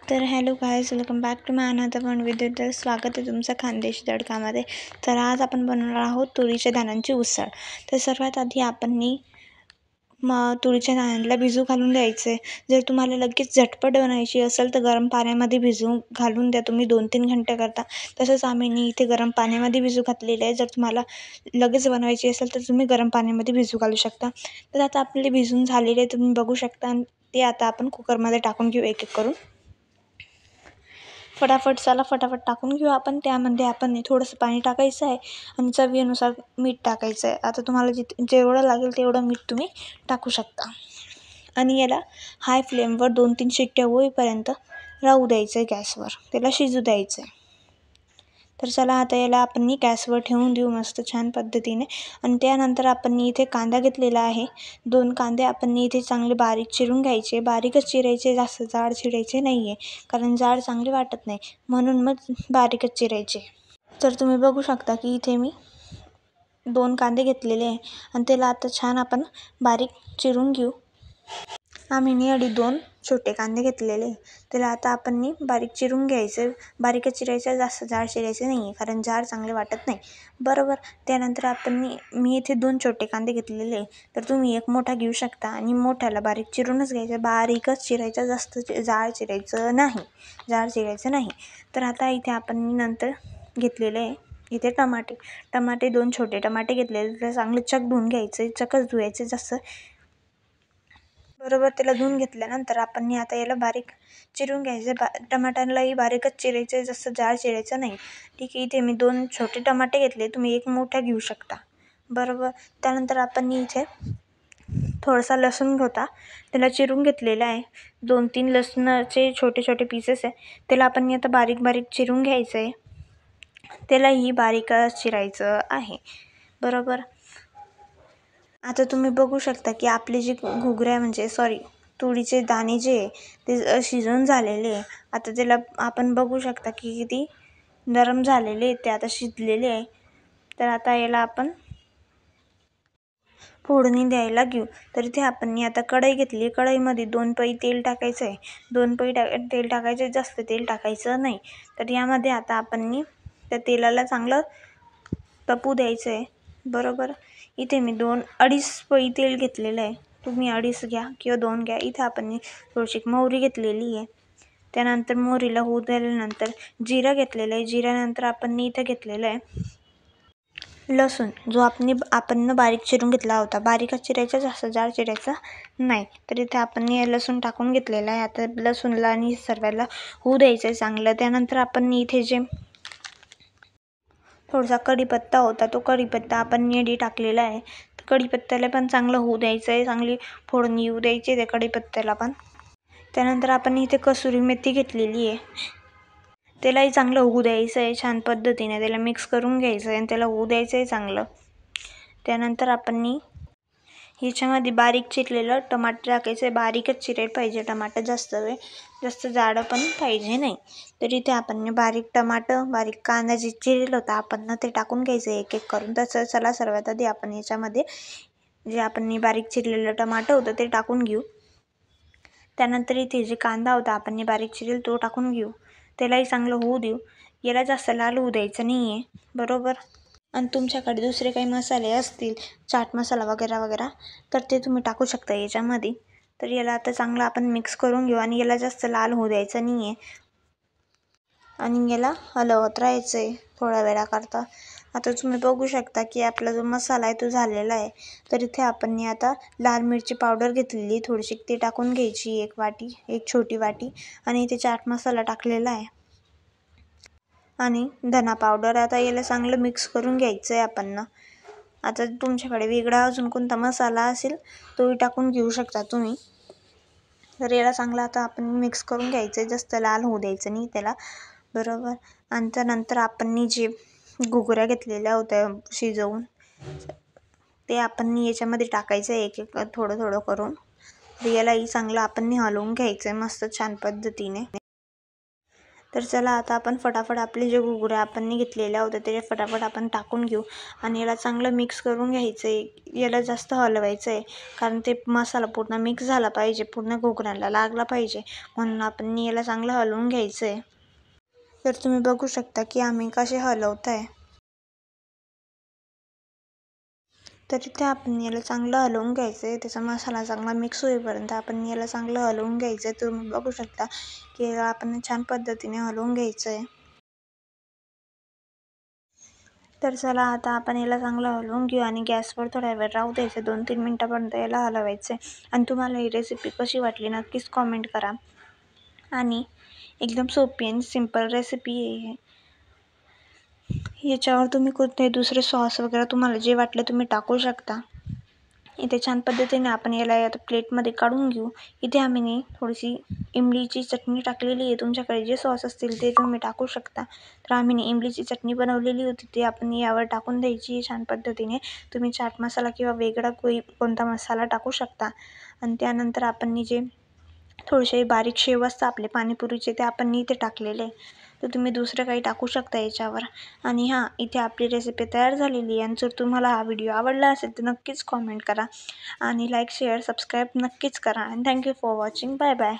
तर hello guys, welcome back to my another one video. तर स्वागत आहे तुमचं खानदेशी तडकामध्ये. तर आज आपण बनवणार आहोत तुरीच्या दाण्यांची उसळ. तर सर्वात आधी आपण तुरीच्या दाण्यांना भिजू घालून द्यायचे. जर तुम्हाला लगेच झटपट बनायची असेल तर गरम पाण्यामध्ये भिजू घालून द्या तुम्ही 2-3 घंटे करता. तसंच आम्ही इथे गरम पाण्यामध्ये भिजू घातलेले आहे. जर तुम्हाला लगेच बनवायची असेल तर तुम्ही गरम पाण्यामध्ये भिजू घालू शकता. तर आता आपले भिजून झालेले तुम्ही बघू शकता. ते आता आपण कुकरमध्ये टाकून घेऊ एक एक करून. फटाफट टाकून घेऊ आपण. त्यामध्ये आपण थोडंसं पाणी टाकायचं आहे आणि चवीनुसार मीठ टाकायचं आहे. आता तुम्हाला जेवढं लागेल तेवढं मीठ तुम्ही टाकू शकता. आणि याला हाय फ्लेमवर 2-3 शिट्ट्या होईपर्यंत राहू द्यायचं आहे गॅसवर, त्याला शिजू द्यायचं आहे. तर चला आता याला आपण गॅसवर ठेवून देऊ मस्त छान पद्धतीने. आणि त्यानंतर आपण इथे कांदा घेतलेला आहे. 2 कांदे आपण इथे चांगले बारीक चिरून घ्यायचे. बारीकच चिरायचे, जास्त जाड चिरायचे नाही आहे, कारण जाड चांगले वाटत नाही, म्हणून मग बारीकच चिरायचे. तर तुम्ही बघू शकता की इथे मी 2 कांदे घेतलेले आहे आणि त्याला आता छान आपण बारीक चिरून घेऊ. आम्ही अडी 2 छोटे कांदे घेतलेले, त्याला आता आपण बारीक चिरून घ्यायचं. बारीकच चिरायचं, जास्त जाड चिरायचं नाही आहे, कारण जाड चांगले वाटत नाही, बरोबर. त्यानंतर मी इथे 2 छोटे कांदे घेतलेले, तर तुम्ही एक मोठा घेऊ शकता आणि मोठ्याला बारीक चिरूनच घ्यायचं. बारीकच चिरायचं, जास्त जाड चिरायचं नाही. तर आता इथे आपण नंतर घेतलेले आहे इथे टमाटे 2 छोटे टमाटे घेतलेले, त्याला चांगले धुवून घ्यायचे. चकच धुवायचे जास्त, बरोबर. त्याला धुवून घेतल्यानंतर आपण आता याला बारीक चिरून घ्यायचं. टमाट्यांनाही बारीकच चिरायचं, जास्त जाड चिरायचं नाही, ठीक आहे. इथे मी 2 छोटे टमाटे घेतले, तुम्ही एक मोठा घेऊ शकता, बरोबर. त्यानंतर आपण इथे थोडासा लसूण होता, त्याला चिरून घेतलेला आहे. 2-3 लसणाचे छोटे छोटे पीसेस आहे, त्याला आपण आता बारीक चिरून घ्यायचं आहे. त्यालाही बारीकच चिरायचं आहे, बरोबर. आता तुम्ही बघू शकता की आपले जे घुगऱ्या तुरीचे दाणे जे आहे ते शिजून झालेले आहे. आता त्याला आपण बघू शकता की किती नरम झालेले आहे, ते आता शिजलेले आहे. तर आता याला आपण फोडणी द्यायला घेऊ. तर इथे आपण आता कढई घेतली. कढईमध्ये 2 पळी तेल टाकायचं आहे. 2 पळी तेल टाकायचं आहे, जास्त तेल टाकायचं नाही. तर यामध्ये आता आपण त्या तेलाला चांगलं तपू द्यायचं आहे, बरोबर. इथे मी 2-2.5 पळी तेल घेतलेलं आहे, तुम्ही 2.5 घ्या किंवा 2 घ्या. इथे आपण थोडीशी मोहरी घेतलेली आहे. त्यानंतर मोहरीला होऊ दिल्यानंतर जिरं घेतलेलं आहे. जिऱ्यानंतर आपण इथं घेतलेलं आहे लसूण, जो आपण बारीक चिरून घेतला होता. बारीकच चिरायचा, जास्त जाड चिरायचा नाही. तर इथे आपण लसूण टाकून घेतलेला आहे. आता लसूणला आणि सर्वाला होऊ द्यायचं आहे चांगलं. त्यानंतर आपण इथे जे थोडासा कढीपत्ता होता, तो कढीपत्ता आपण टाकलेला आहे. कढीपत्त्याला पण चांगलं होऊ द्यायचं आहे, चांगली फोडणी येऊ द्यायची आहे त्या कढीपत्त्याला पण. त्यानंतर आपण इथे कसुरी मेथी घेतलेली आहे, त्यालाही चांगलं होऊ द्यायचं आहे छान पद्धतीने. त्याला मिक्स करून घ्यायचं आहे आणि त्याला होऊ द्यायचं आहे चांगलं. त्यानंतर आपण ह्याच्यामध्ये बारीक चिरलेलं टमाटर टाकायचं आहे. बारीकच चिरायला पाहिजे टमाटर, जास्त जाडं पण पाहिजे नाही. तर इथे आपण बारीक कांदा जे चिरलेलं होतं आपण ते टाकून घ्यायचं एक एक करून. तसं चला सर्वात आधी आपण याच्यामध्ये जे आपण बारीक चिरलेलं टमाटर होतं ते टाकून घेऊ. त्यानंतर इथे जे कांदा होता आपण बारीक चिरेल तो टाकून घेऊ. त्यालाही चांगलं होऊ देऊ. याला जास्त लाल होऊ द्यायचं नाही आहे, बरोबर. आणि तुमच्याकडे दुसरे काही मसाले असतील, चाट मसाला वगैरे, तर ते तुम्ही टाकू शकता याच्यामध्ये. तर याला आता चांगलं आपण मिक्स करून घेऊ आणि याला जास्त लाल होऊ द्यायचं नाही आहे आणि याला हलवत राहायचं आहे थोड्या वेळाकरता. आता तुम्ही बघू शकता की आपला जो मसाला आहे तो झालेला आहे. तर इथे आपण आता लाल मिरची पावडर घेतलेली थोडीशी, ती टाकून घ्यायची एक छोटी वाटी. आणि इथे चाट मसाला टाकलेला आहे आणि धना पावडर. आता याला चांगलं मिक्स करून घ्यायचं आहे आपण. आता तुमच्याकडे वेगळा अजून कोणता मसाला असेल तोही टाकून घेऊ शकता तुम्ही. तर याला चांगलं आता आपण मिक्स करून घ्यायचं आहे, जास्त लाल होऊ द्यायचं नाही त्याला, बरोबर. आणि त्यानंतर आपण जे घुगऱ्या घेतलेल्या होत्या शिजवून, ते आपण याच्यामध्ये टाकायचं आहे एक एक थोडं करून. तर यालाही चांगलं आपण हलवून घ्यायचं आहे मस्त छान पद्धतीने. तर चला आता आपण फटाफट आपले जे घुगऱ्या आपण घेतलेल्या होत्या ते फटाफट आपण टाकून घेऊ आणि याला चांगलं मिक्स करून घ्यायचं आहे. याला जास्त हलवायचं आहे कारण ते मसाला पूर्ण मिक्स झाला पाहिजे, पूर्ण घुगऱ्याला लागला पाहिजे, म्हणून आपण याला चांगलं हलवून घ्यायचं आहे. तर तुम्ही बघू शकता की आम्ही कसे हलवत आहे. तर इथे आपण याला चांगलं हलवून घ्यायचं आहे. त्याचा मसाला चांगला मिक्स होईपर्यंत आपण याला चांगलं हलवून घ्यायचं आहे. तुम्ही बघू शकता की याला आपण छान पद्धतीने हलवून घ्यायचं आहे. तर चला आता आपण याला चांगलं हलवून घेऊ आणि गॅसवर थोड्या वेळ राहू द्यायचं, 2-3 मिनटापर्यंत याला हलवायचं आहे. आणि तुम्हाला ही रेसिपी कशी वाटली नक्कीच कॉमेंट करा. आणि एकदम सोपी आणि सिंपल रेसिपी आहे. याच्यावर तुम्ही कोणते दुसरे सॉस वगैरे तुम्हाला जे वाटले तुम्ही टाकू शकता. इथे छान पद्धतीने आपण याला आता प्लेटमध्ये काढून घेऊ. इथे आम्ही थोडीशी इमलीची चटणी टाकलेली आहे. तुमच्याकडे जे सॉस असतील ते तुम्ही टाकू शकता. तर आम्ही इमलीची चटणी बनवलेली होती ती आपण यावर टाकून द्यायची छान पद्धतीने. तुम्ही चाट मसाला किंवा वेगळा कोणता मसाला टाकू शकता. आणि त्यानंतर आपण जे थोडेसे बारीक शेव असतात आपले पाणीपुरीचे ते आपण इथे टाकलेले. तर तुम्ही दुसरं काही टाकू शकता याच्यावर. आणि हां, इथे आपली रेसिपी तयार झालेली आहे. आणि जर तुम्हाला हा व्हिडिओ आवडला असेल तर नक्कीच कॉमेंट करा आणि लाईक शेअर सबस्क्राईब नक्कीच करा. आणि thank you for watching. Bye bye.